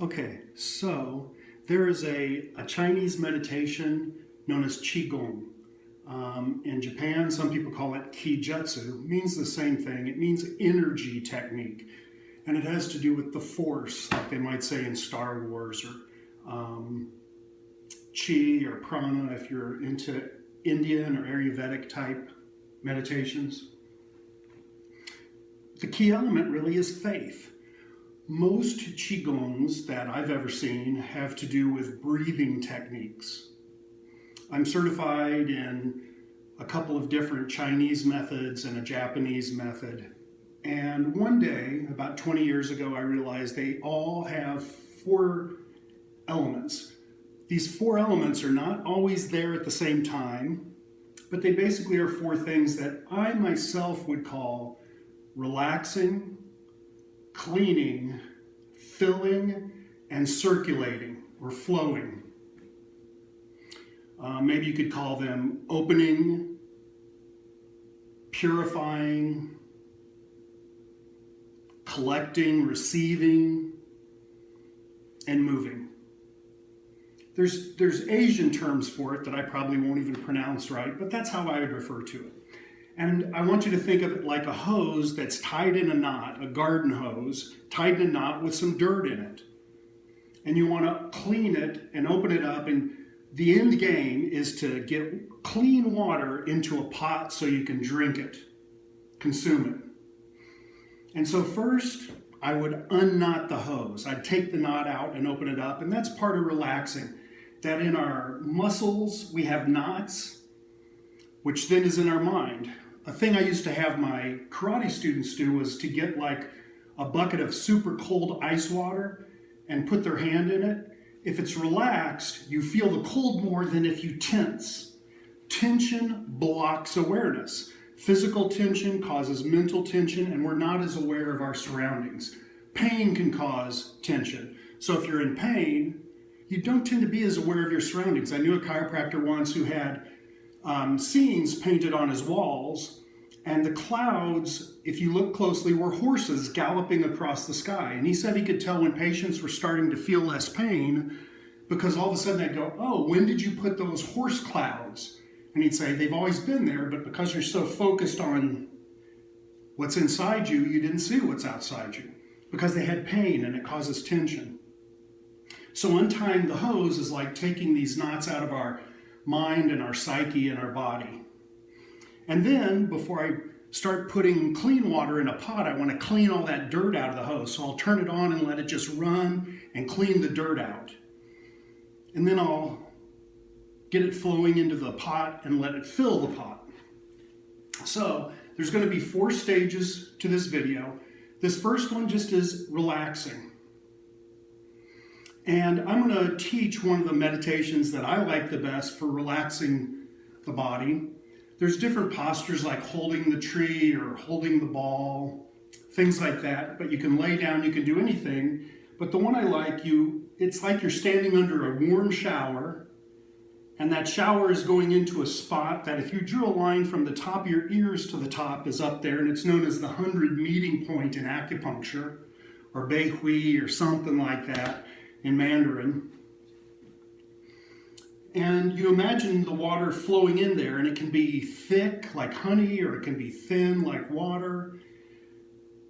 Okay, so there is a Chinese meditation known as Qigong. In Japan, some people call it Kijutsu. It means the same thing. It means energy technique. And it has to do with the force, like they might say in Star Wars, or Chi or Prana if you're into Indian or Ayurvedic type meditations. The key element really is faith. Most Qigongs that I've ever seen have to do with breathing techniques. I'm certified in a couple of different Chinese methods and a Japanese method. And one day, about 20 years ago, I realized they all have 4 elements. These 4 elements are not always there at the same time, but they basically are 4 things that I myself would call relaxing, cleaning, filling, and circulating or flowing. Maybe you could call them opening, purifying, collecting, receiving, and moving. There's Asian terms for it that I probably won't even pronounce right, but that's how I would refer to it. And I want you to think of it like a hose that's tied in a knot, a garden hose, tied in a knot with some dirt in it. And you want to clean it and open it up, and the end game is to get clean water into a pot so you can drink it, consume it. And so first, I would unknot the hose. I'd take the knot out and open it up, and that's part of relaxing. That in our muscles, we have knots, which then is in our mind. A thing I used to have my karate students do was to get like a bucket of super cold ice water and put their hand in it. If it's relaxed, you feel the cold more than if you tense. Tension blocks awareness. Physical tension causes mental tension, and we're not as aware of our surroundings. Pain can cause tension. So if you're in pain, you don't tend to be as aware of your surroundings. I knew a chiropractor once who had scenes painted on his walls, and the clouds, if you look closely, were horses galloping across the sky. And he said he could tell when patients were starting to feel less pain because all of a sudden they'd go, "Oh, when did you put those horse clouds?" And he'd say, "They've always been there, but because you're so focused on what's inside you, you didn't see what's outside you because they had pain and it causes tension." So untying the hose is like taking these knots out of our mind and our psyche and our body. And then before I start putting clean water in a pot, I want to clean all that dirt out of the hose. So I'll turn it on and let it just run and clean the dirt out. And then I'll get it flowing into the pot and let it fill the pot. So there's going to be 4 stages to this video. This first one just is relaxing. And I'm going to teach one of the meditations that I like the best for relaxing the body. There's different postures like holding the tree or holding the ball, things like that. But you can lay down, you can do anything. But the one I like, it's like you're standing under a warm shower, and that shower is going into a spot that if you drew a line from the top of your ears to the top is up there, and it's known as the 100 meeting point in acupuncture, or Bei Hui, or something like that in Mandarin. And you imagine the water flowing in there, and it can be thick like honey, or it can be thin like water.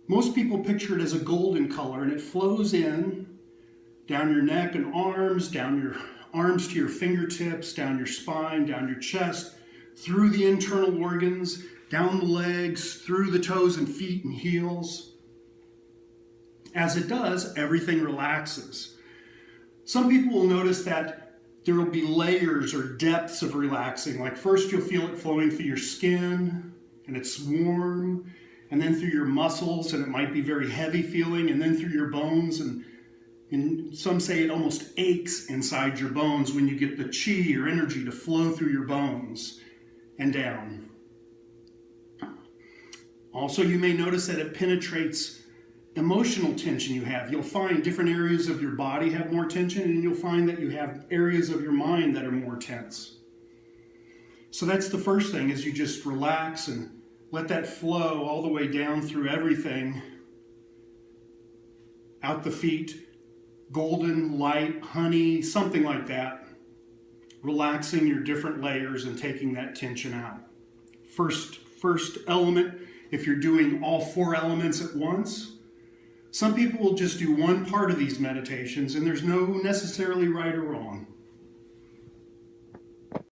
Most people picture it as a golden color, and it flows in down your neck and arms, down your arms to your fingertips, down your spine, down your chest, through the internal organs, down the legs, through the toes and feet and heels. As it does, everything relaxes. Some people will notice that there will be layers or depths of relaxing. Like first you'll feel it flowing through your skin, and it's warm, and then through your muscles, and it might be very heavy feeling, and then through your bones, and some say it almost aches inside your bones when you get the chi or energy to flow through your bones and down. Also, you may notice that it penetrates emotional tension you have. You'll find different areas of your body have more tension, and you'll find that you have areas of your mind that are more tense. So that's the first thing, is you just relax and let that flow all the way down through everything, out the feet, golden light, honey, something like that, relaxing your different layers and taking that tension out. First element, if you're doing all 4 elements at once, some people will just do one part of these meditations, and there's no necessarily right or wrong.